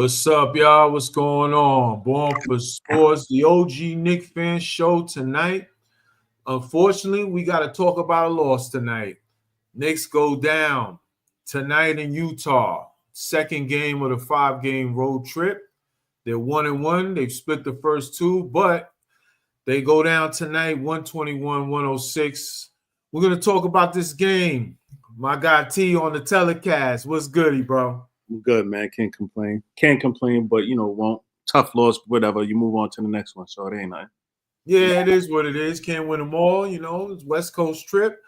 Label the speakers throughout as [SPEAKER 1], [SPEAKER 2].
[SPEAKER 1] What's up, y'all? What's going on? Born for Sports, the OG Knicks fan show tonight. Unfortunately, we got to talk about a loss tonight. Knicks go down tonight in Utah. Second game of the 5-game road trip. They're 1-1. They've split the first two, but they go down tonight 121-106. We're going to talk about this game. My guy T on the telecast. What's goody, bro?
[SPEAKER 2] Good, man. Can't complain. Can't complain, but won't. Tough loss, whatever. You move on to the next one, so it ain't nothing.
[SPEAKER 1] Yeah, it is what it is. Can't win them all, It's West Coast trip.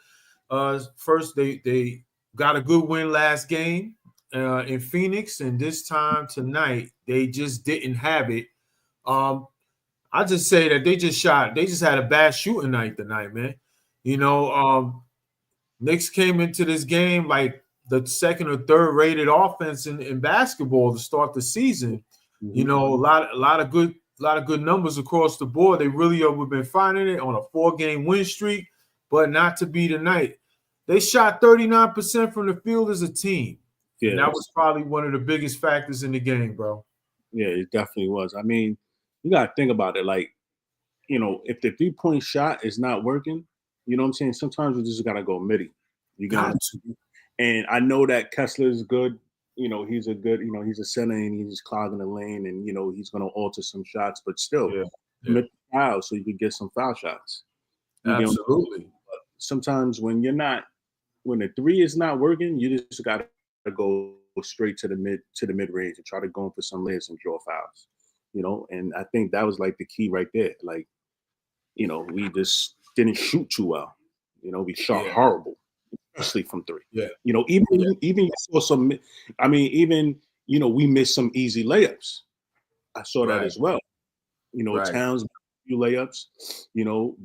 [SPEAKER 1] First, they got a good win last game in Phoenix, and this time tonight they just didn't have it. I just say that they just had a bad shooting night tonight, man. Knicks came into this game like the second or third rated offense in basketball to start the season.
[SPEAKER 2] Mm-hmm.
[SPEAKER 1] A lot of good numbers across the board. They really have been finding it on a 4-game win streak, but not to be tonight. They shot 39% from the field as a team. Yeah, and that was probably one of the biggest factors in the game, bro.
[SPEAKER 2] Yeah, it definitely was. I mean, you got to think about it. Like, if the 3-point shot is not working, you know what I'm saying? Sometimes you just got to go midi. You got to. And I know that Kessler is good. He's he's a center and he's clogging the lane and, he's going to alter some shots, but still commit the foul so you can get some foul shots.
[SPEAKER 1] Absolutely.
[SPEAKER 2] But sometimes when the 3 is not working, you just got to go straight to the mid range and try to go in for some layers and draw fouls, and I think that was like the key right there. Like, we just didn't shoot too well. We shot horrible. Especially from 3.
[SPEAKER 1] Yeah.
[SPEAKER 2] Even you saw some. I mean, even we missed some easy layups. I saw that as well. Towns missed a few layups.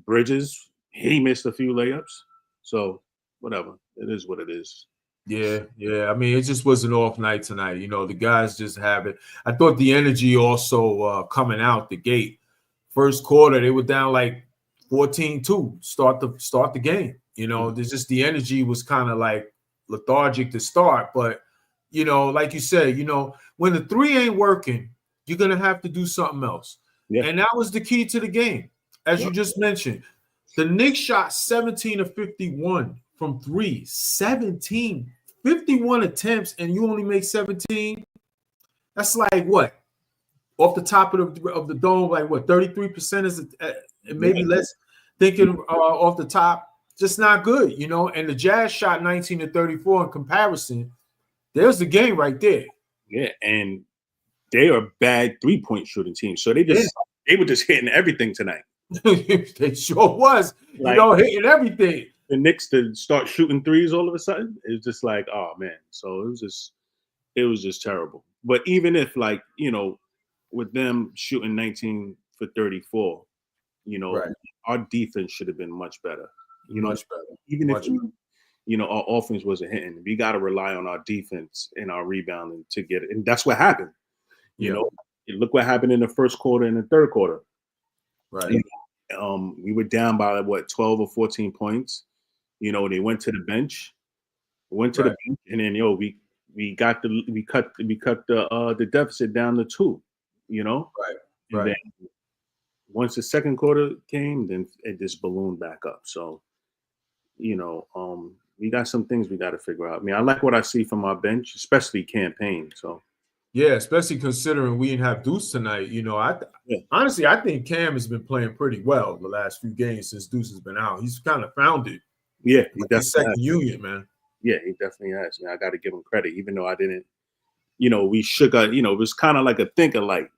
[SPEAKER 2] Bridges, he missed a few layups. So whatever, it is what it is.
[SPEAKER 1] Yeah. I mean, it just was an off night tonight. The guys just have it. I thought the energy also coming out the gate. First quarter, they were down like 14-2. Start the game. There's just the energy was kind of like lethargic to start. But, like you said, when the 3 ain't working, you're going to have to do something else. Yeah. And that was the key to the game. As you just mentioned, the Knicks shot 17 of 51 from 3. 51 attempts, and you only make 17. That's like what? Off the top of the dome, like what? 33% is maybe less. Thinking off the top. Just not good, and the Jazz shot 19 of 34 in comparison. There's the game right there.
[SPEAKER 2] Yeah, and they are a bad 3-point shooting team. So they were just hitting everything tonight.
[SPEAKER 1] They sure was, hitting everything.
[SPEAKER 2] The Knicks to start shooting 3s all of a sudden, it's just like, oh man. So it was just terrible. But even if with them shooting 19 for 34, our defense should have been much better.
[SPEAKER 1] Much better.
[SPEAKER 2] Even if our offense wasn't hitting, we got to rely on our defense and our rebounding to get it, and that's what happened. Look what happened in the first quarter and the third quarter.
[SPEAKER 1] Right.
[SPEAKER 2] We were down by 12 or 14 points. They went to the bench, the bench, and then we cut the deficit down to 2.
[SPEAKER 1] Right.
[SPEAKER 2] And then once the second quarter came, then it just ballooned back up. So. We got some things we got to figure out. I mean, I like what I see from our bench, especially campaign. So,
[SPEAKER 1] yeah, especially considering we didn't have Deuce tonight. Honestly, I think Cam has been playing pretty well the last few games since Deuce has been out. He's kind of found it.
[SPEAKER 2] Yeah, he definitely
[SPEAKER 1] second unit, man.
[SPEAKER 2] Yeah, he definitely has. I got to give him credit, even though I didn't. We shook. It was kind of like a thinker, like,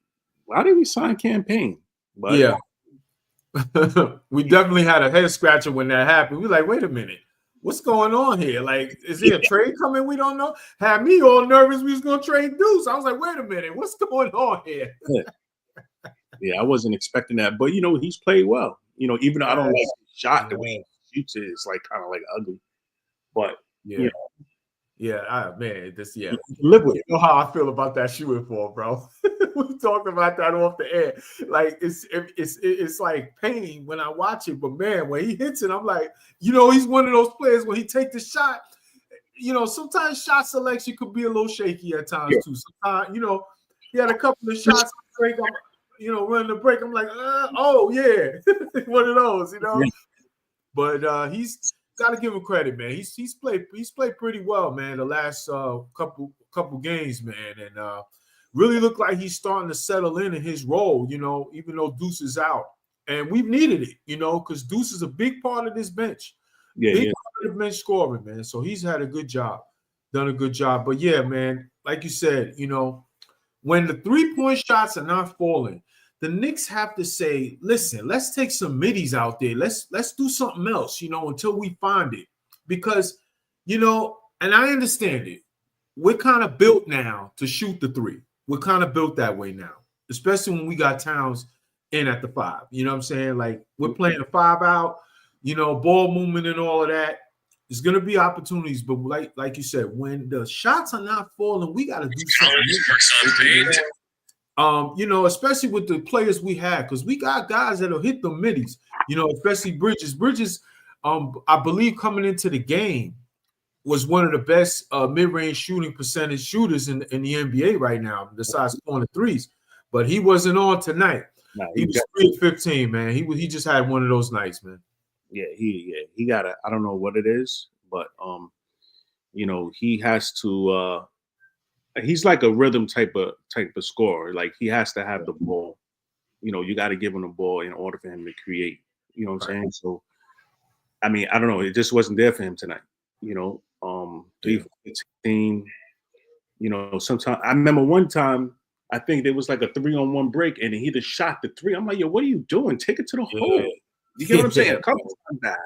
[SPEAKER 2] why did we sign campaign? But
[SPEAKER 1] yeah. We definitely had a head scratcher when that happened. We were like, wait a minute, what's going on here? Like, is there a trade coming? We don't know. Had me all nervous we was going to trade Deuce. I was like, wait a minute, what's going on here?
[SPEAKER 2] Yeah, I wasn't expecting that. But, he's played well. Even though I don't like the shot, the way he shoots it is like kind of like ugly. But,
[SPEAKER 1] live with it. You know how I feel about that shooting form, bro. We talked about that off the air. Like it's like pain when I watch it, but man, when he hits it, I'm like, he's one of those players when he takes the shot. Sometimes shot selection could be a little shaky at times too. Sometimes, He had a couple of shots on break. I'm, running the break. I'm like, oh yeah, one of those,
[SPEAKER 2] Yeah.
[SPEAKER 1] But he's got to give him credit, man. He's played pretty well, man. The last couple games, man, and really looked like he's starting to settle in his role. Even though Deuce is out, and we've needed it, because Deuce is a big part of this bench.
[SPEAKER 2] Yeah,
[SPEAKER 1] big part of the bench scoring, man. So he's had a good job, done a good job. But yeah, man, like you said, when the 3-point shots are not falling, the Knicks have to say, listen, let's take some middies out there. Let's do something else, until we find it. Because, and I understand it. We're kind of built now to shoot the 3. We're kind of built that way now, especially when we got Towns in at the 5. You know what I'm saying? Like, we're playing a 5 out, ball movement and all of that. There's going to be opportunities, but like you said, when the shots are not falling, we got to do something. Especially with the players we have, because we got guys that'll hit the middies, especially Bridges. Bridges, I believe coming into the game was one of the best mid-range shooting percentage shooters in the NBA right now, besides throwing the threes. But he wasn't on tonight. Nah, he was 3 of 15, man. He just had one of those nights, man.
[SPEAKER 2] Yeah, he got I don't know what it is, but he has to he's like a rhythm type of scorer. Like, he has to have the ball. You got to give him the ball in order for him to create. You know what I'm saying? So, I mean, I don't know. It just wasn't there for him tonight. 3 for 15. Sometimes I remember one time I think there was like a 3-on-1 break, and he just shot the 3. I'm like, yo, what are you doing? Take it to the hole. You get what I'm saying? A couple times that.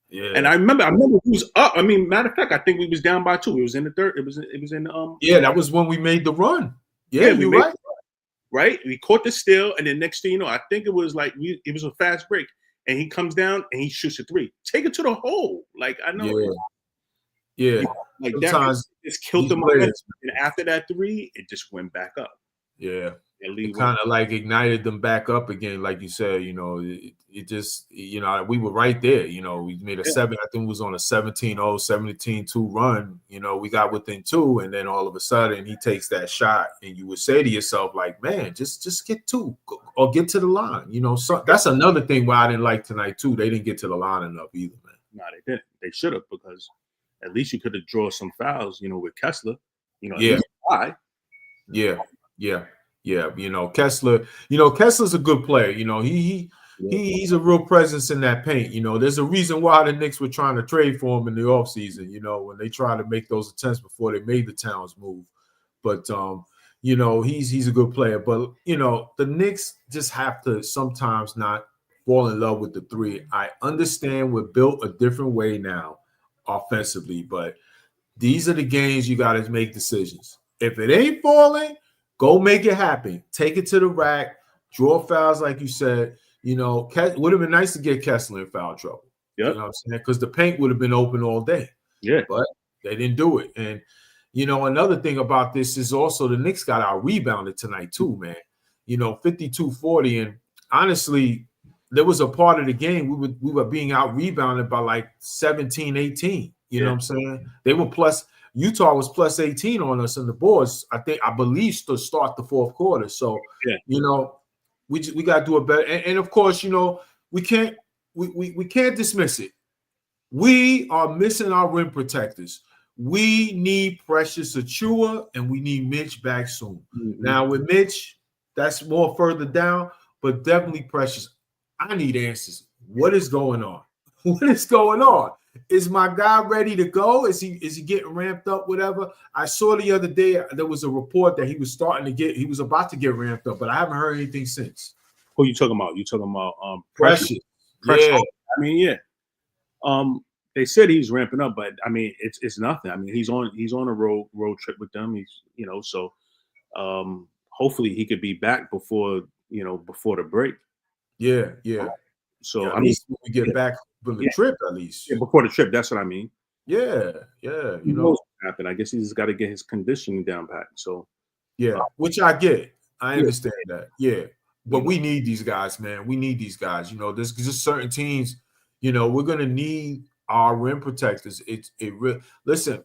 [SPEAKER 2] Yeah. And I remember he was up. I mean, matter of fact, I think we was down by 2. It was in the third. It was in
[SPEAKER 1] Yeah, that was when we made the run. Yeah, you're right.
[SPEAKER 2] Right? We caught the steal, and then next thing you know, I think it was like it was a fast break, and he comes down and he shoots a 3. Take it to the hole. Like, I know.
[SPEAKER 1] Yeah.
[SPEAKER 2] Like, sometimes that just killed the momentum. And after that 3, it just went back up.
[SPEAKER 1] Yeah. It kind of like ignited them back up again, like you said. It just, we were right there. We made a 7. I think it was on a 17-0, 17-2 run. We got within 2, and then all of a sudden he takes that shot, and you would say to yourself, like, man, just get 2 or get to the line. So that's another thing why I didn't like tonight too. They didn't get to the line enough either, man.
[SPEAKER 2] No, they didn't. They should have, because at least you could have drawn some fouls. With Kessler. Why?
[SPEAKER 1] Yeah, Kessler. Kessler's a good player. He's a real presence in that paint. There's a reason why the Knicks were trying to trade for him in the offseason, when they tried to make those attempts before they made the Towns move. But he's a good player. But the Knicks just have to sometimes not fall in love with the 3. I understand we're built a different way now offensively, but these are the games you got to make decisions. If it ain't falling, go make it happen. Take it to the rack. Draw fouls, like you said. It would have been nice to get Kessler in foul trouble.
[SPEAKER 2] Yep.
[SPEAKER 1] You know what I'm saying? Because the paint would have been open all day.
[SPEAKER 2] Yeah.
[SPEAKER 1] But they didn't do it. And, another thing about this is also the Knicks got out rebounded tonight too, man. 52-40. And honestly, there was a part of the game we were being out rebounded by like 17-18. You know what I'm saying? They were Utah was plus 18 on us on the boards. I believe to start the fourth quarter. So we got to do a better. And of course, we can't dismiss it. We are missing our rim protectors. We need Precious Achiuwa, and we need Mitch back soon. Mm-hmm. Now with Mitch, that's more further down, but definitely Precious. I need answers. What is going on? What is going on? Is my guy ready to go? Is he getting ramped up? Whatever. I saw the other day there was a report that he was about to get ramped up, but I haven't heard anything since.
[SPEAKER 2] Who you talking about? You talking about
[SPEAKER 1] Precious?
[SPEAKER 2] Yeah. I mean, yeah. They said he's ramping up, but I mean, it's nothing. I mean, he's on a road trip with them. He's so hopefully he could be back before the break.
[SPEAKER 1] Yeah.
[SPEAKER 2] So
[SPEAKER 1] at least when we get back from the trip, at least
[SPEAKER 2] before the trip. That's what I mean.
[SPEAKER 1] Yeah.
[SPEAKER 2] Happen. I guess he's got to get his conditioning down pat. So
[SPEAKER 1] which I get. I understand that. Yeah, but we need these guys, man. We need these guys. There's just certain teams. We're gonna need our rim protectors. Listen,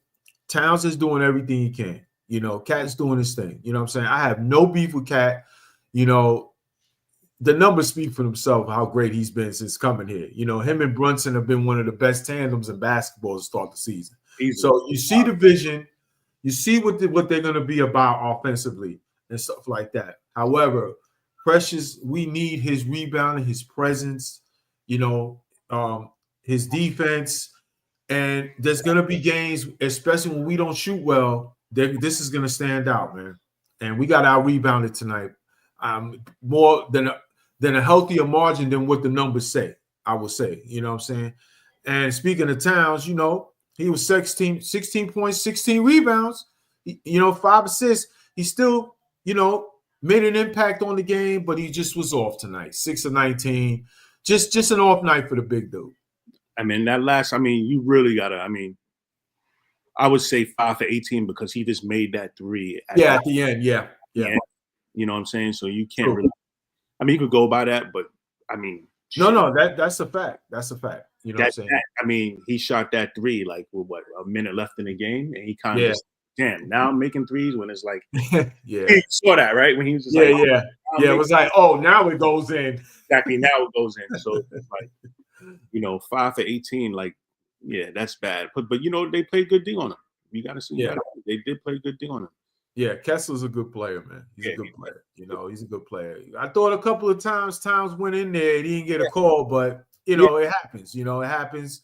[SPEAKER 1] Towns is doing everything he can. You know, Cat's doing his thing. You know what I'm saying? I have no beef with Cat. You know, the numbers speak for themselves how great he's been since coming here. You know, him and Brunson have been one of the best tandems in basketball to start the season.
[SPEAKER 2] Easily.
[SPEAKER 1] So you see the vision, you see what they're going to be about offensively and stuff like that. However, Precious, we need his rebounding, his presence, you know, his defense. And there's going to be games, especially when we don't shoot well, this is going to stand out, man. And we got out rebounded tonight. More than a healthier margin than what the numbers say, I would say. You know what I'm saying? And speaking of Towns, you know, he was 16 points, 16 rebounds, you know, 5 assists. He still, you know, made an impact on the game, but he just was off tonight. 6 of 19. Just an off night for the big dude.
[SPEAKER 2] I mean, you really got to, I would say 5 for 18 because he just made that 3.
[SPEAKER 1] At the end. Yeah.
[SPEAKER 2] You know what I'm saying? So you can't really, you could go by that, but
[SPEAKER 1] no, that's a fact. That's a fact. You know what I'm saying?
[SPEAKER 2] He shot that 3 like with a minute left in the game, and he kind of just, damn, now I'm making threes when it's like,
[SPEAKER 1] yeah.
[SPEAKER 2] He saw that, right? When he was just
[SPEAKER 1] it was like, oh, now it goes in.
[SPEAKER 2] Exactly, now it goes in. So it's like, you know, 5 for 18, like, yeah, that's bad. But you know, they played good D on him. You got to see that. They did play good D on him.
[SPEAKER 1] Yeah, Kessler's a good player, man. He's a good player. You know, he's a good player. I thought a couple of times Towns went in there. He didn't get a call, but, you know, it happens. You know, it happens.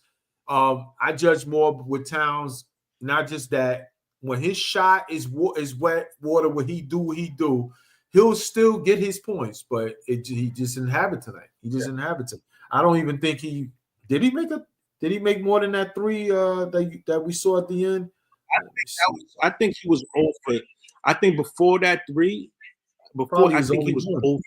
[SPEAKER 1] I judge more with Towns, not just that. When his shot is wet water, what he do, he'll still get his points, but he just didn't have it tonight. He just didn't have it tonight. I don't even think did he make more than that 3 that we saw at the end?
[SPEAKER 2] I think he was over. I think before that 3, I think he was over.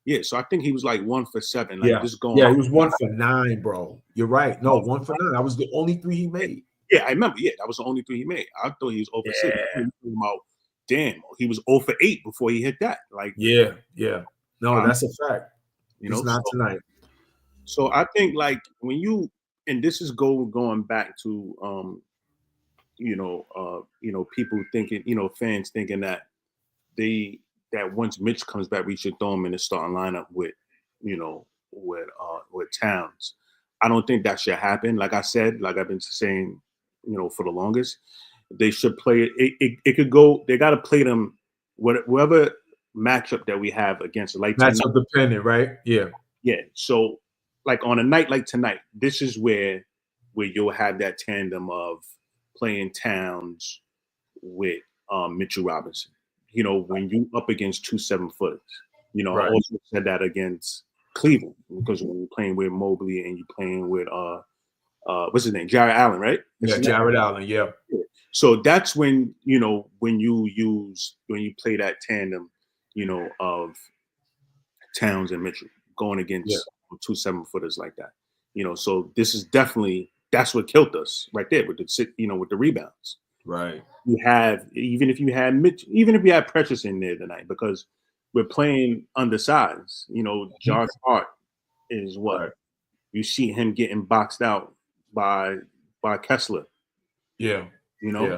[SPEAKER 2] Yeah, so I think he was like 1 for 7. Like just going.
[SPEAKER 1] Yeah, he was 1 for 9, bro. You're right. No, 1 for 9. That was the only 3 he made.
[SPEAKER 2] Yeah, I remember. Yeah, that was the only 3 he made. I thought he was over 6. About, damn, he was 0 for 8 before he hit that. Like,
[SPEAKER 1] yeah. No, that's a fact.
[SPEAKER 2] You know,
[SPEAKER 1] it's not tonight.
[SPEAKER 2] So I think like when you, and this is going back to people thinking, fans thinking that once Mitch comes back, we should throw him in the starting lineup with Towns. I don't think that should happen. Like I said, like I've been saying, for the longest, they should play it. It could go. They got to play them whatever matchup that we have against. Like
[SPEAKER 1] matchup dependent, right? Yeah.
[SPEAKER 2] So, like on a night like tonight, this is where you'll have that tandem of playing Towns with Mitchell Robinson. When you up against 2 7-footers.
[SPEAKER 1] Right.
[SPEAKER 2] I also said that against Cleveland because when you're playing with Mobley and you're playing with what's his name, Jared Allen, right?
[SPEAKER 1] Jared Allen. Yeah.
[SPEAKER 2] So that's when when you play that tandem, of Towns and Mitchell going against 2 7-footers like that. So this is definitely that's what killed us right there with the rebounds.
[SPEAKER 1] Right.
[SPEAKER 2] You have even if you had Precious in there tonight because we're playing undersized. Josh Hart is what you see him getting boxed out by Kessler.
[SPEAKER 1] Yeah. Yeah.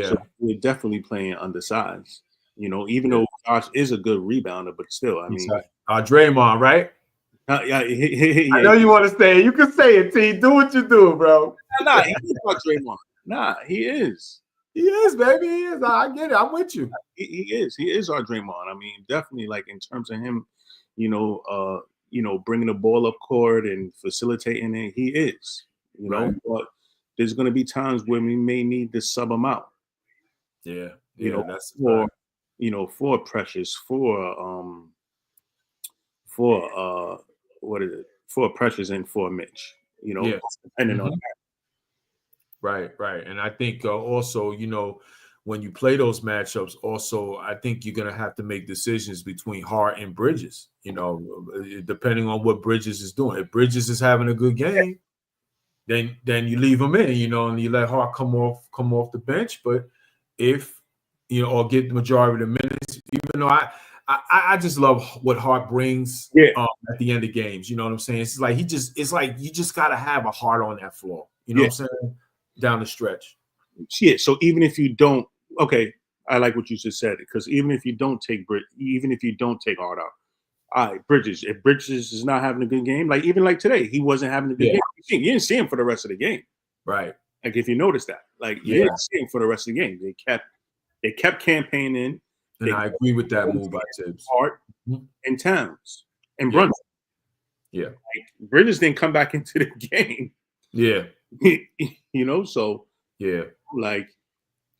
[SPEAKER 2] So we're definitely playing undersized. Even though Josh is a good rebounder, but still, I mean,
[SPEAKER 1] Draymond, right?
[SPEAKER 2] Yeah.
[SPEAKER 1] I know you want to say it. You can say it, T. Do what you do, bro.
[SPEAKER 2] Nah, he is our Draymond. Nah, he is.
[SPEAKER 1] He is, baby. He is. I get it. I'm with you.
[SPEAKER 2] He is. He is our Draymond. I mean, definitely, like in terms of him, bringing the ball up court and facilitating it, he is.
[SPEAKER 1] Right.
[SPEAKER 2] But there's going to be times when we may need to sub him out.
[SPEAKER 1] Yeah.
[SPEAKER 2] That's for Precious, for Precious and for Mitch. Depending on that.
[SPEAKER 1] Right. And I think also, when you play those matchups, also, I think you're going to have to make decisions between Hart and Bridges, depending on what Bridges is doing. If Bridges is having a good game, then you leave him in, and you let Hart come off the bench. But if, or get the majority of the minutes, even though I just love what Hart brings at the end of games. You know what I'm saying? It's like you just got to have a Hart on that floor. You know what I'm saying? Down the stretch.
[SPEAKER 2] Yeah. So even if you don't okay, I like what you just said, because even if you don't take Hart out, all right, Bridges. If Bridges is not having a good game, like even like today, he wasn't having a good game. You didn't see him for the rest of the game.
[SPEAKER 1] Right.
[SPEAKER 2] Like if you notice that, like you didn't see him for the rest of the game. They kept campaigning.
[SPEAKER 1] And I agree with that move by Tibbs.
[SPEAKER 2] Hart and Towns and
[SPEAKER 1] Yeah.
[SPEAKER 2] Brunson.
[SPEAKER 1] Yeah.
[SPEAKER 2] Like, Bridges didn't come back into the game.
[SPEAKER 1] Yeah.
[SPEAKER 2] You know, so
[SPEAKER 1] yeah.
[SPEAKER 2] Like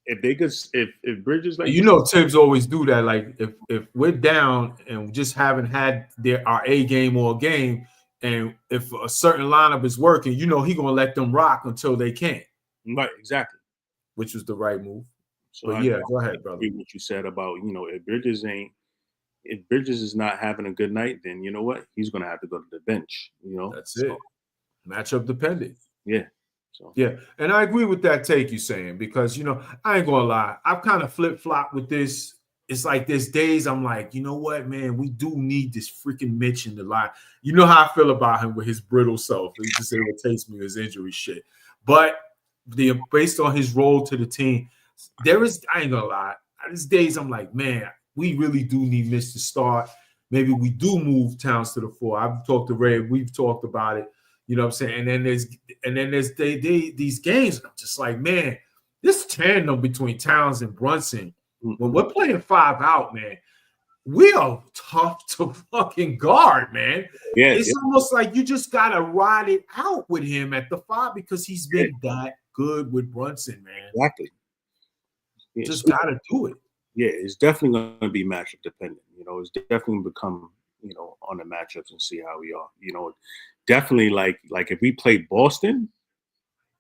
[SPEAKER 2] if they could, if Bridges, like
[SPEAKER 1] Tibbs always do that. Like if we're down and just haven't had our A game all game, and if a certain lineup is working, he gonna let them rock until they can't.
[SPEAKER 2] Right, exactly.
[SPEAKER 1] Which was the right move.
[SPEAKER 2] So
[SPEAKER 1] but go ahead, brother.
[SPEAKER 2] What you said about if Bridges is not having a good night, then you know what, he's gonna have to go to the bench.
[SPEAKER 1] That's it. Matchup dependent.
[SPEAKER 2] Yeah.
[SPEAKER 1] So. Yeah, and I agree with that take you're saying, because I ain't gonna lie, I've kind of flip-flopped with this. It's like there's days I'm like, you know what, man, we do need this freaking Mitch in the line. You know how I feel about him with his brittle self. He just irritates me, his injury shit. But based on his role to the team, I ain't gonna lie, there's days I'm like, man, we really do need Mitch to start. Maybe we do move Towns to the 4. I've talked to Ray, we've talked about it. You know what I'm saying? And then there's these games. I'm just like, man, this tandem between Towns and Brunson, when we're playing 5 out, man, we are tough to fucking guard, man. Yeah, it's almost like you just gotta ride it out with him at the 5 because he's been that good with Brunson, man.
[SPEAKER 2] Exactly.
[SPEAKER 1] Just gotta do it.
[SPEAKER 2] Yeah, it's definitely gonna be matchup dependent. It's definitely become on the matchups and see how we are. Definitely like if we play Boston,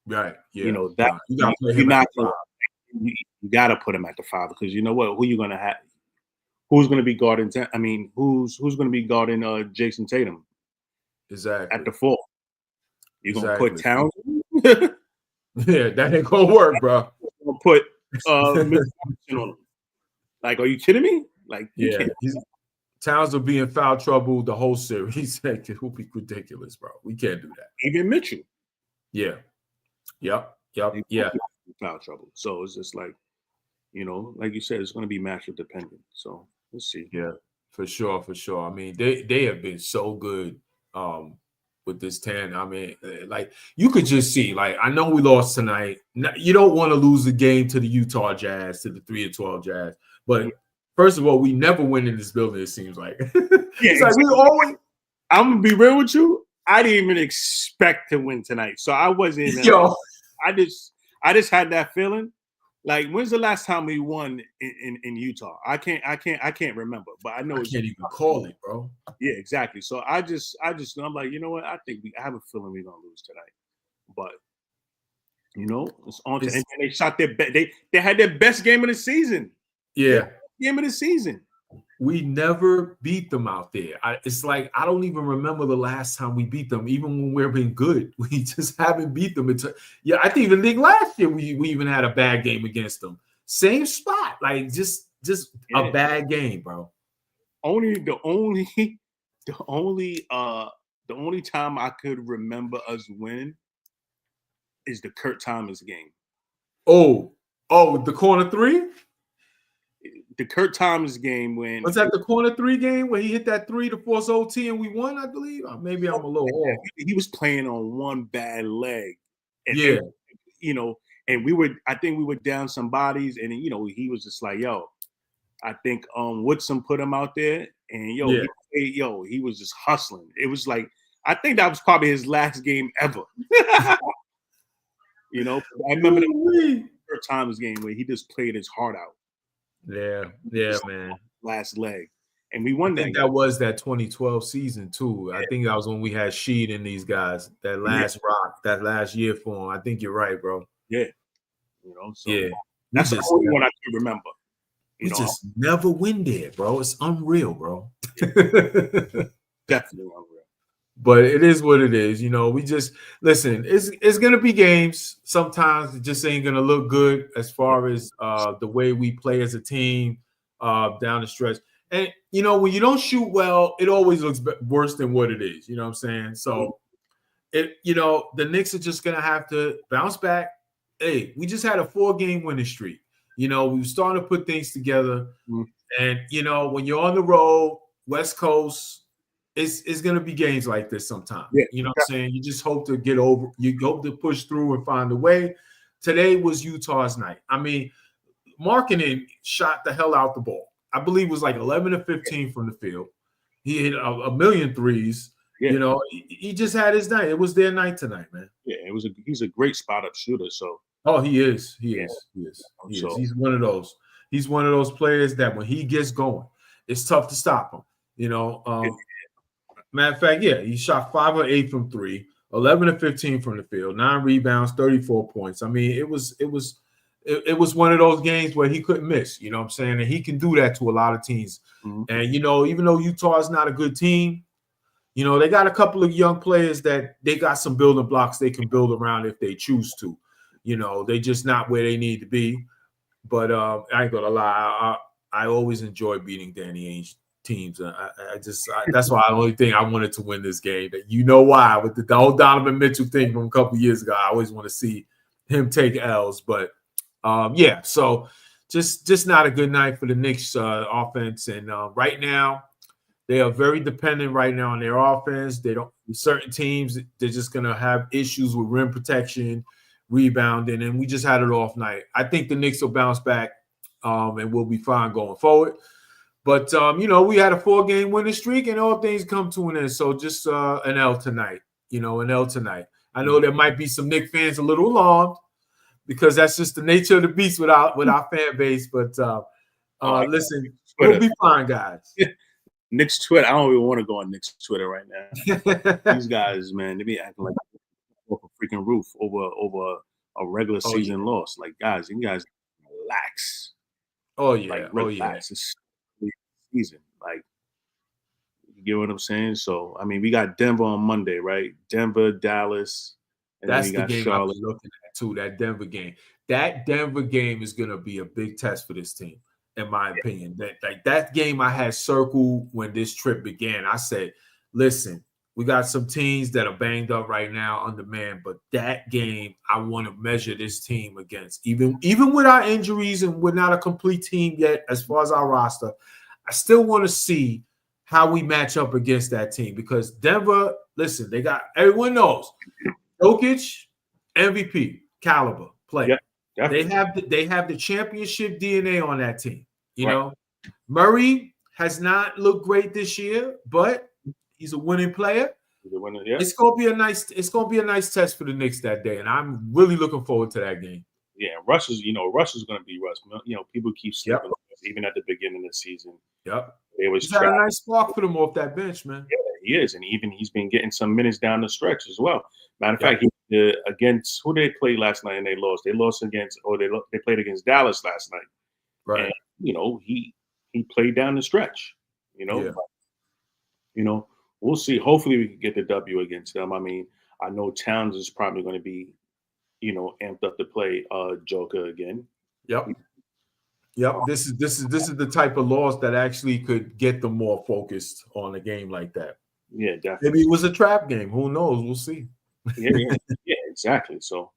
[SPEAKER 1] right? Yeah,
[SPEAKER 2] that you got to put him at the 5, because you know what? Who you gonna have? Who's gonna be guarding? Who's gonna be guarding Jason Tatum?
[SPEAKER 1] Exactly
[SPEAKER 2] at the 4. You gonna put Towns?
[SPEAKER 1] Yeah, that ain't gonna work, bro.
[SPEAKER 2] Gonna put on him. Like, are you kidding me? Like,
[SPEAKER 1] Towns will be in foul trouble the whole series. It will be ridiculous, bro. We can't do that.
[SPEAKER 2] Even Mitchell.
[SPEAKER 1] Yeah. Yep.
[SPEAKER 2] Foul trouble. So it's just like, like you said, it's going to be matchup dependent. So let's see.
[SPEAKER 1] Yeah, for sure. I mean, they have been so good with this 10. I mean, like you could just see. Like, I know we lost tonight. You don't want to lose the game to the Utah Jazz, to the 3-12 Jazz, but. First of all, we never win in this building, it seems like. It's like we always.
[SPEAKER 2] I'm going to be real with you. I didn't even expect to win tonight. So I wasn't even. I just had that feeling. Like, when's the last time we won in Utah? I can't remember. But I know
[SPEAKER 1] I can't even call it, bro.
[SPEAKER 2] Yeah, exactly. So I'm like, you know what? I have a feeling we're going to lose tonight. But, it's on to. And they shot their best. They had their best game of the season.
[SPEAKER 1] Yeah.
[SPEAKER 2] Game of the season.
[SPEAKER 1] We never beat them out there. It's like I don't even remember the last time we beat them, even when we've been good. We just haven't beat them. I even think last year we even had a bad game against them. Same spot, like just a bad game, bro.
[SPEAKER 2] The only time I could remember us winning is the Kurt Thomas game.
[SPEAKER 1] Oh, the corner 3.
[SPEAKER 2] The Kurt Thomas game when
[SPEAKER 1] was that the corner 3 game where he hit that 3 to force OT and we won, I believe. Or maybe I'm a little off.
[SPEAKER 2] He was playing on one bad leg. And, and I think we were down some bodies, and he was just like, yo, I think Woodson put him out there, and he was just hustling. It was like, I think that was probably his last game ever. I remember the Kurt Thomas game where he just played his heart out.
[SPEAKER 1] Yeah, man.
[SPEAKER 2] Last leg. And we won
[SPEAKER 1] that. I think that was that 2012 season, too. I think that was when we had Sheed and these guys. That last rock, that last year for him. I think you're right, bro.
[SPEAKER 2] Yeah. That's the only one I can remember.
[SPEAKER 1] We just never win there, bro. It's unreal, bro.
[SPEAKER 2] Definitely unreal.
[SPEAKER 1] But it is what it is. We just listen. It's gonna be games. Sometimes it just ain't gonna look good as far as the way we play as a team down the stretch. And when you don't shoot well, it always looks worse than what it is. You know what I'm saying? So the Knicks are just gonna have to bounce back. Hey, we just had a 4-game winning streak. we were starting to put things together.
[SPEAKER 2] Mm-hmm.
[SPEAKER 1] And when you're on the road, West Coast, it's going to be games like this sometimes.
[SPEAKER 2] Yeah.
[SPEAKER 1] You know what I'm saying? You just hope to get over. You hope to push through and find a way. Today was Utah's night. I mean, Markkanen shot the hell out the ball. I believe it was like 11 to 15 from the field. He hit a million threes.
[SPEAKER 2] Yeah.
[SPEAKER 1] He just had his night. It was their night tonight, man.
[SPEAKER 2] Yeah, he's a great spot up shooter. So
[SPEAKER 1] he is. He's one of those. He's one of those players that when he gets going, it's tough to stop him. Matter of fact, he shot 5 or 8 from 3, 11 to 15 from the field, 9 rebounds, 34 points. I mean, it was one of those games where he couldn't miss. You know what I'm saying? And he can do that to a lot of teams.
[SPEAKER 2] Mm-hmm.
[SPEAKER 1] And even though Utah is not a good team, they got a couple of young players that they got some building blocks they can build around if they choose to. They just not where they need to be. But I ain't gonna lie, I always enjoy beating Danny Ainge teams. That's why the only thing I wanted to win this game. Why? With the whole Donovan Mitchell thing from a couple of years ago, I always want to see him take L's. But so just not a good night for the Knicks offense. And right now, they are very dependent right now on their offense. Certain teams, they're just gonna have issues with rim protection, rebounding, and we just had an off night. I think the Knicks will bounce back and we'll be fine going forward. But we had a 4-game winning streak and all things come to an end. So just an L tonight. An L tonight. I know there might be some Knicks fans a little alarmed because that's just the nature of the beast with our fan base. But listen, we'll be fine, guys.
[SPEAKER 2] Knicks Twitter. I don't even want to go on Knicks Twitter right now. These guys, man, they be acting like off a freaking roof over a regular season loss. Like, guys, you guys relax.
[SPEAKER 1] Oh yeah,
[SPEAKER 2] like, relax. It's season. Like, you get what I'm saying? So, I mean, we got Denver on Monday, right? Denver, Dallas, and
[SPEAKER 1] that's
[SPEAKER 2] then we got
[SPEAKER 1] the game
[SPEAKER 2] Charlotte.
[SPEAKER 1] I was looking at too. That Denver game. That Denver game is going to be a big test for this team. In my opinion, that game I had circled when this trip began. I said, listen, we got some teams that are banged up right now, undermanned, but that game I want to measure this team against. Even with our injuries and we're not a complete team yet as far as our roster, I still want to see how we match up against that team because Denver, listen, they got everyone knows Jokic, MVP caliber player.
[SPEAKER 2] Yeah,
[SPEAKER 1] they have the championship DNA on that team. Murray has not looked great this year, but he's a winning player.
[SPEAKER 2] He's a winner, yeah.
[SPEAKER 1] It's gonna be a nice test for the Knicks that day, and I'm really looking forward to that game.
[SPEAKER 2] Yeah, Russ is gonna be Russ. People keep sleeping even at the beginning of the season.
[SPEAKER 1] Yep.
[SPEAKER 2] He's
[SPEAKER 1] had a nice spark for them off that bench, man.
[SPEAKER 2] Yeah, he is, and even he's been getting some minutes down the stretch as well. Matter of fact, against who they played last night and they lost. They lost against, they played against Dallas last night.
[SPEAKER 1] Right.
[SPEAKER 2] And, he played down the stretch. We'll see. Hopefully, we can get the W against them. I mean, I know Towns is probably going to be, amped up to play Joker again.
[SPEAKER 1] Yep. This is the type of loss that actually could get them more focused on a game like that.
[SPEAKER 2] Yeah, definitely.
[SPEAKER 1] Maybe it was a trap game. Who knows? We'll see.
[SPEAKER 2] Yeah, exactly. So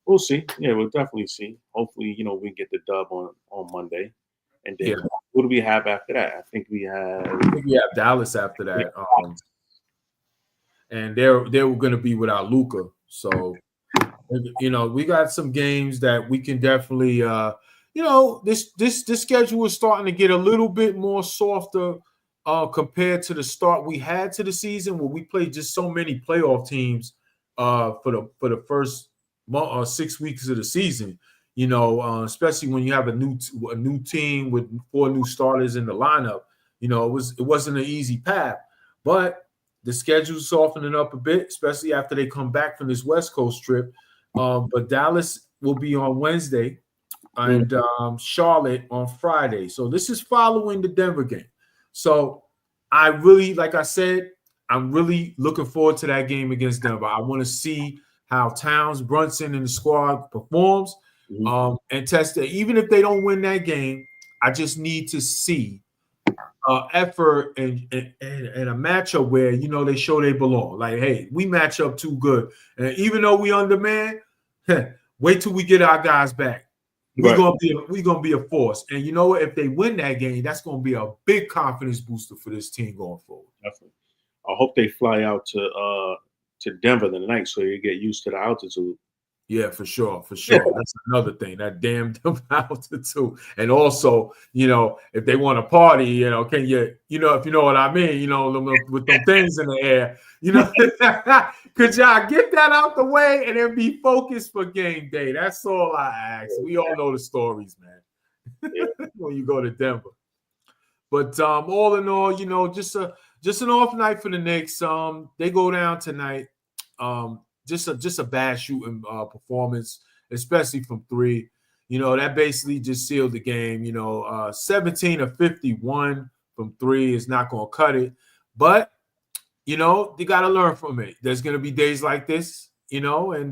[SPEAKER 2] we'll see. Yeah, we'll definitely see. Hopefully, we get the dub on Monday. And then what do we have after that? I think we have
[SPEAKER 1] Dallas after that. And they were going to be without Luka. So, we got some games that we can definitely, this schedule is starting to get a little bit more softer compared to the start we had to the season where we played just so many playoff teams for the first 6 weeks of the season. Especially when you have a new team with 4 new starters in the lineup, it wasn't an easy path. But the schedule's softening up a bit, especially after they come back from this West Coast trip. But Dallas will be on Wednesday and Charlotte on Friday. So this is following the Denver game. So I really, like I said, I'm really looking forward to that game against Denver. I want to see how Towns, Brunson, and the squad performs. And test it. Even if they don't win that game, I just need to see effort and a matchup where they show they belong. Like, hey, we match up too good, and even though we undermanned, wait till we get our guys back. we're gonna be a force. And you know what? If they win that game, that's gonna be a big confidence booster for this team going forward.
[SPEAKER 2] Definitely. I hope they fly out to Denver tonight so you get used to the altitude.
[SPEAKER 1] Yeah, for sure, for sure. That's another thing, that damn altitude. And also, if they want to party, can you, if you know what I mean, with them things in the air, could y'all get that out the way and then be focused for game day? That's all I ask. We all know the stories, man. When you go to Denver. But all in all, just an off night for the Knicks. They go down tonight. Just a bad shooting performance, especially from three. That basically just sealed the game. 17 of 51 from three is not going to cut it. But, they got to learn from it. There's going to be days like this, and,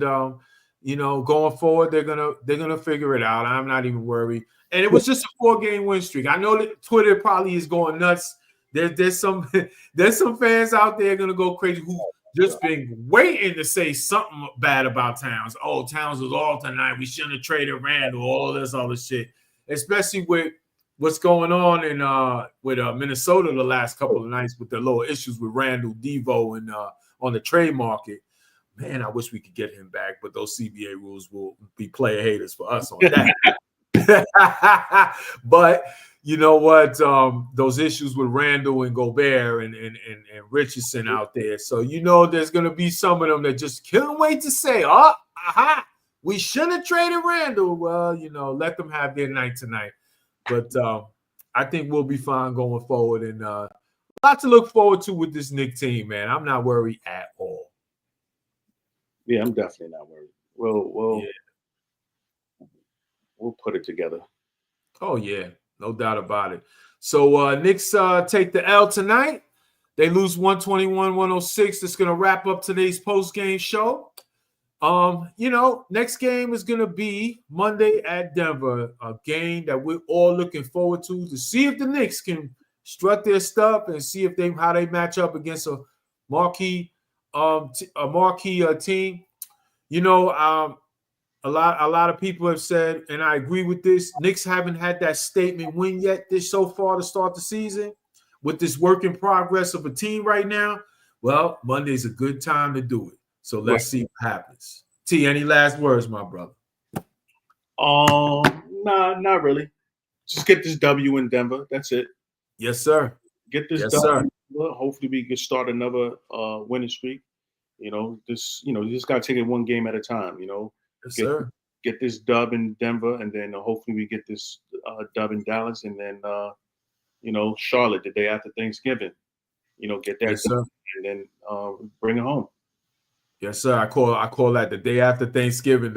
[SPEAKER 1] going forward, they're gonna figure it out. I'm not even worried. And it was just a 4-game win streak. I know that Twitter probably is going nuts. There's some fans out there going to go crazy who just been waiting to say something bad about Towns. Oh, Towns was all tonight. We shouldn't have traded Randall. All this other shit, especially with what's going on in with Minnesota the last couple of nights with the little issues with Randall, Devo, and on the trade market. Man, I wish we could get him back, but those CBA rules will be player haters for us on that. But you know what? Those issues with Randall and Gobert and Richardson out there. So there's gonna be some of them that just can't wait to say, we should have traded Randall. Well, let them have their night tonight. But I think we'll be fine going forward, and a lot to look forward to with this Knicks team, man. I'm not worried at all.
[SPEAKER 2] Yeah, I'm definitely not worried. We'll put it together.
[SPEAKER 1] Oh yeah. No doubt about it. So Knicks take the L tonight. They lose 121-106. That's going to wrap up today's post-game show. Next game is going to be Monday at Denver, a game that we're all looking forward to see if the Knicks can strut their stuff and see if how they match up against a marquee team. A lot of people have said, and I agree with this, Knicks haven't had that statement win yet so far to start the season. With this work in progress of a team right now, well, Monday's a good time to do it. So let's see what happens. T, any last words, my brother?
[SPEAKER 2] Nah, not really. Just get this W in Denver. That's it.
[SPEAKER 1] Yes, sir.
[SPEAKER 2] Get this W. Sir. Hopefully we can start another winning streak. You just got to take it one game at a time,
[SPEAKER 1] Yes,
[SPEAKER 2] get this dub in Denver, and then hopefully we get this dub in Dallas, and then Charlotte the day after Thanksgiving. Get that,
[SPEAKER 1] yes, sir.
[SPEAKER 2] And then bring it home.
[SPEAKER 1] Yes, sir. I call that the day after Thanksgiving.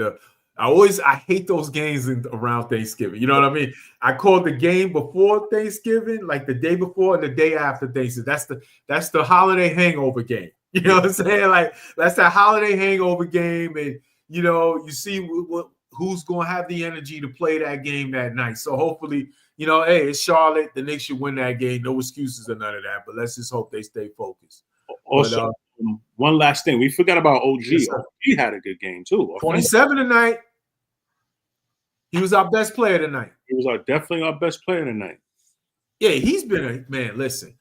[SPEAKER 1] I hate those games around Thanksgiving. You know what I mean? I call the game before Thanksgiving, like the day before and the day after Thanksgiving. That's the holiday hangover game. You know what I'm saying? Like that's that holiday hangover game, and you see who's going to have the energy to play that game that night. So hopefully, hey, it's Charlotte. The Knicks should win that game. No excuses or none of that. But let's just hope they stay focused.
[SPEAKER 2] Also, one last thing. We forgot about OG.
[SPEAKER 1] Yes,
[SPEAKER 2] OG had a good game, too.
[SPEAKER 1] 27 tonight. He was our best player tonight.
[SPEAKER 2] He was definitely our best player tonight.
[SPEAKER 1] Yeah, he's been a man. Listen.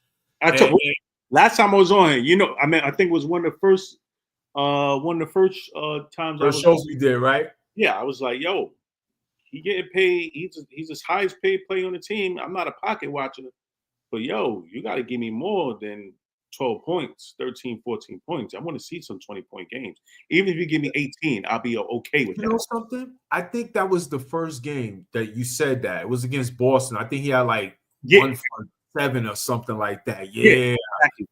[SPEAKER 2] Last time I was on, I think it was one of the first times.
[SPEAKER 1] First shows we did, right?
[SPEAKER 2] Yeah, I was like, yo, he getting paid. He's the highest paid player on the team. I'm not a pocket watcher, but yo, you got to give me more than 12 points, 13, 14 points. I want to see some 20-point games. Even if you give me 18, I'll be okay with that.
[SPEAKER 1] You know something? I think that was the first game that you said that. It was against Boston. I think he had like 1 for 7 or something like that. Yeah.
[SPEAKER 2] Exactly.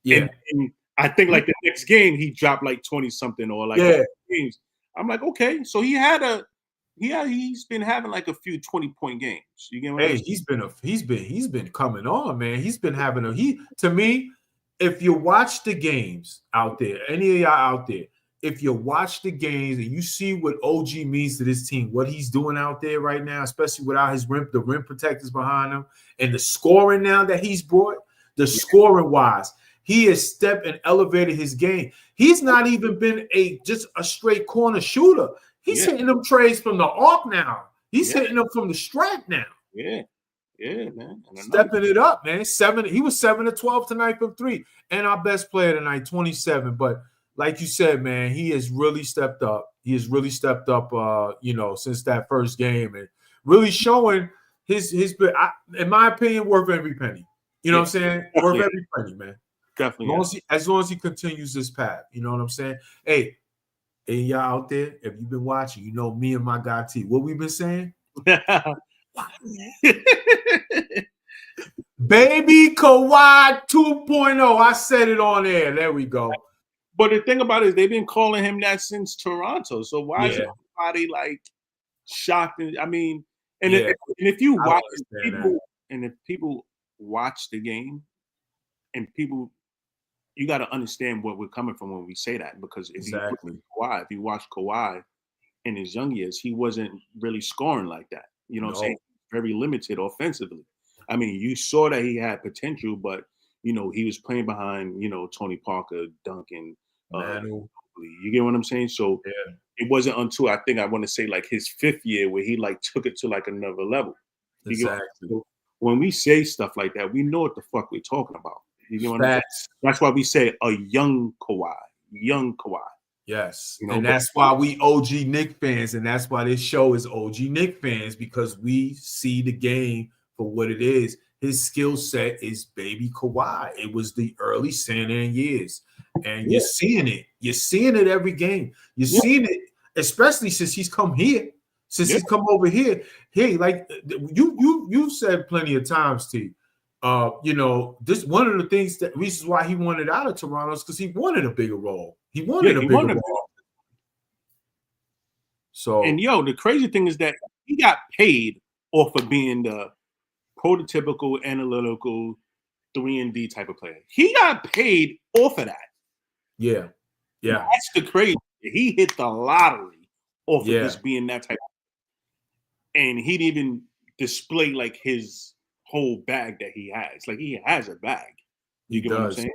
[SPEAKER 2] Yeah. And I think like the next game he dropped like 20 something or like games. I'm like, okay, so he's been having like a few 20-point games. You get what I'm saying?
[SPEAKER 1] He's been coming on, man. He's been having to me, if you watch the games out there, any of y'all out there, if you watch the games and you see what OG means to this team, what he's doing out there right now, especially without the rim protectors behind him, and the scoring now that he's brought, scoring wise, he has stepped and elevated his game. He's not even been just a straight corner shooter. He's hitting them trades from the arc now. He's hitting them from the stripe now.
[SPEAKER 2] Yeah, man.
[SPEAKER 1] Stepping it up, man. He was 7 of 12 tonight from 3. And our best player tonight, 27. But like you said, man, he has really stepped up. He has really stepped up, since that first game, and really showing his in my opinion, worth every penny. You know what I'm saying? Worth every penny, man.
[SPEAKER 2] Definitely.
[SPEAKER 1] As long as he continues this path, you know what I'm saying? Hey, y'all out there, if you've been watching, you know me and my guy T. What we've been saying? Baby Kawhi 2.0. I said it on air. There we go.
[SPEAKER 2] But the thing about it is they've been calling him that since Toronto. So why is everybody like shocked? I mean, if you watch if people watch the game, and people, you got to understand where we're coming from when we say that, because if you watch Kawhi in his young years, he wasn't really scoring like that. You know what I'm saying? Very limited offensively. I mean, you saw that he had potential, but he was playing behind, Tony Parker, Duncan, you get what I'm saying? So it wasn't until I want to say like his 5th year where he like took it to like another level.
[SPEAKER 1] Exactly.
[SPEAKER 2] So when we say stuff like that, we know what the fuck we're talking about. You know what I'm saying? That's why we say a young Kawhi.
[SPEAKER 1] Yes. And that's why we OG Knicks fans, and that's why this show is OG Knicks fans, because we see the game for what it is. His skill set is baby Kawhi. It was the early San Antonio years. And you're seeing it. You're seeing it every game. You're seeing it, especially since he's come here. Since he's come over here. Hey, like you said plenty of times, T. This one of the reasons why he wanted out of Toronto is because he wanted a bigger role. He wanted a bigger role. So,
[SPEAKER 2] and the crazy thing is that he got paid off of being the prototypical analytical 3-and-D type of player. He got paid off of that.
[SPEAKER 1] Yeah.
[SPEAKER 2] That's the crazy. He hit the lottery off of just being that type. And he didn't even display like his whole bag that he has. Like, he has a bag. You get what I'm saying?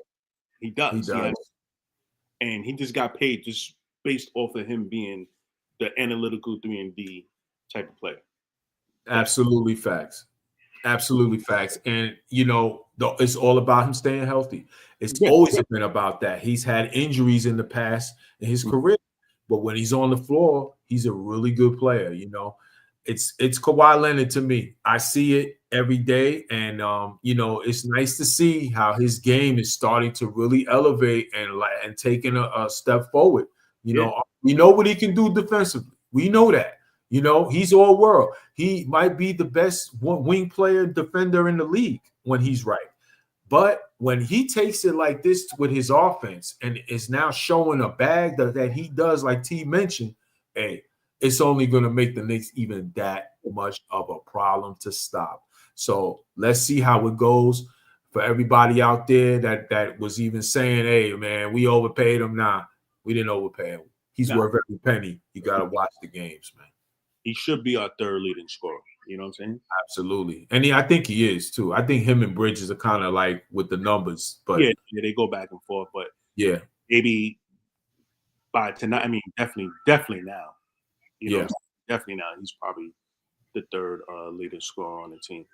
[SPEAKER 2] He does. And he just got paid just based off of him being the analytical 3-and-D type of player.
[SPEAKER 1] Absolutely facts. Absolutely facts. And, it's all about him staying healthy. It's always been about that. He's had injuries in the past in his career, but when he's on the floor, he's a really good player, It's Kawhi Leonard to me. I see it every day, and it's nice to see how his game is starting to really elevate and taking a step forward. We know what he can do defensively. We know that. He's all world. He might be the best wing player defender in the league when he's right. But when he takes it like this with his offense and is now showing a bag that he does, like T mentioned, it's only going to make the Knicks even that much of a problem to stop. So let's see how it goes for everybody out there that was even saying, hey, man, we overpaid him. Nah, we didn't overpay him. He's worth every penny. You got to watch the games, man.
[SPEAKER 2] He should be our 3rd leading scorer. You know what I'm saying?
[SPEAKER 1] Absolutely. And I think he is, too. I think him and Bridges are kind of like with the numbers. But
[SPEAKER 2] they go back and forth. But
[SPEAKER 1] maybe
[SPEAKER 2] by tonight, I mean, definitely now. Definitely now. He's probably the 3rd leading scorer on the team.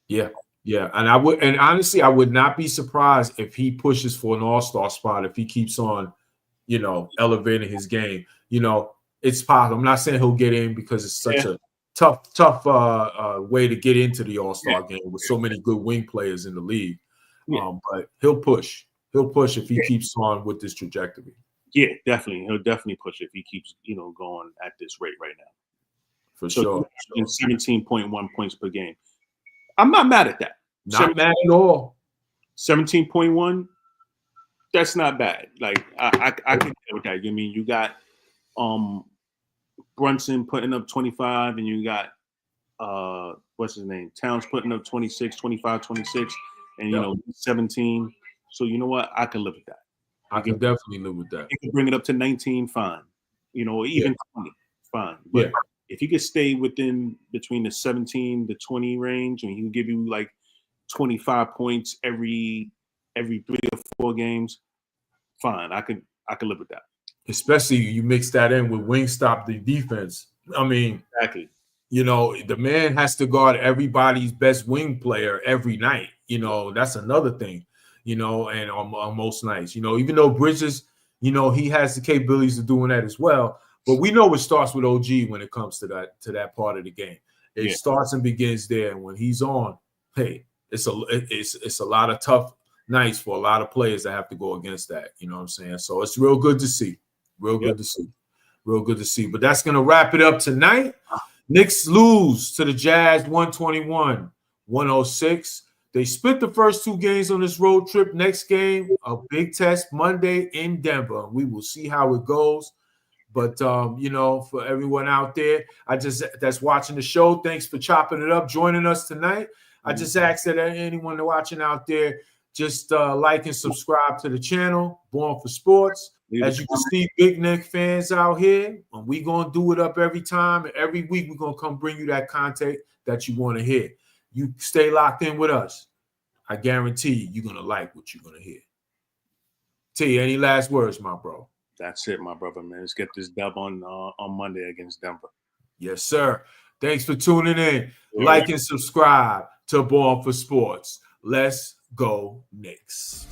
[SPEAKER 1] Yeah. And honestly, I would not be surprised if he pushes for an all-star spot, if he keeps on, elevating his game. It's possible. I'm not saying he'll get in because it's such a tough way to get into the all-star game with so many good wing players in the league. But he'll push. He'll push if he keeps on with this trajectory.
[SPEAKER 2] Yeah, definitely. He'll definitely push if he keeps, going at this rate right now.
[SPEAKER 1] For sure.
[SPEAKER 2] 17.1 points per game. I'm not mad at that.
[SPEAKER 1] Not mad at all.
[SPEAKER 2] 17.1, that's not bad. Like, I can deal with that. I mean, you got Brunson putting up 25, and you got what's his name? Towns putting up 26, 25, 26, and 17. So you know what? I can live with that.
[SPEAKER 1] I can definitely live with that.
[SPEAKER 2] You can bring it up to 19, fine. Even 20, fine. But if you could stay between the 17 to 20 range, and he can give you like 25 points every 3 or 4 games, fine. I could live with that.
[SPEAKER 1] Especially you mix that in with Wingstop the defense. I mean,
[SPEAKER 2] exactly.
[SPEAKER 1] You know, the man has to guard everybody's best wing player every night. You know, that's another thing, you know, and on most nights, you know, even though Bridges, you know, he has the capabilities of doing that as well. But we know it starts with OG when it comes to that part of the game. It starts and begins there. And when he's on, hey, it's a lot of tough nights for a lot of players that have to go against that. You know what I'm saying? So it's real good to see. Real good to see. Real good to see. But that's going to wrap it up tonight. Knicks lose to the Jazz 121-106. They split the first 2 games on this road trip. Next game, a big test Monday in Denver. We will see how it goes. But, you know, for everyone out there, that's watching the show, thanks for chopping it up, joining us tonight. I just ask that anyone watching out there, just like and subscribe to the channel, Born for Sports. As you can see, big Knicks fans out here, and we're going to do it up every time. And every week, we're going to come bring you that content that you want to hear. You stay locked in with us. I guarantee you're going to like what you're going to hear. T, any last words, my bro?
[SPEAKER 2] That's it, my brother, man. Let's get this dub on Monday against Denver.
[SPEAKER 1] Yes, sir. Thanks for tuning in. Like and subscribe to Born for Sports. Let's go Knicks.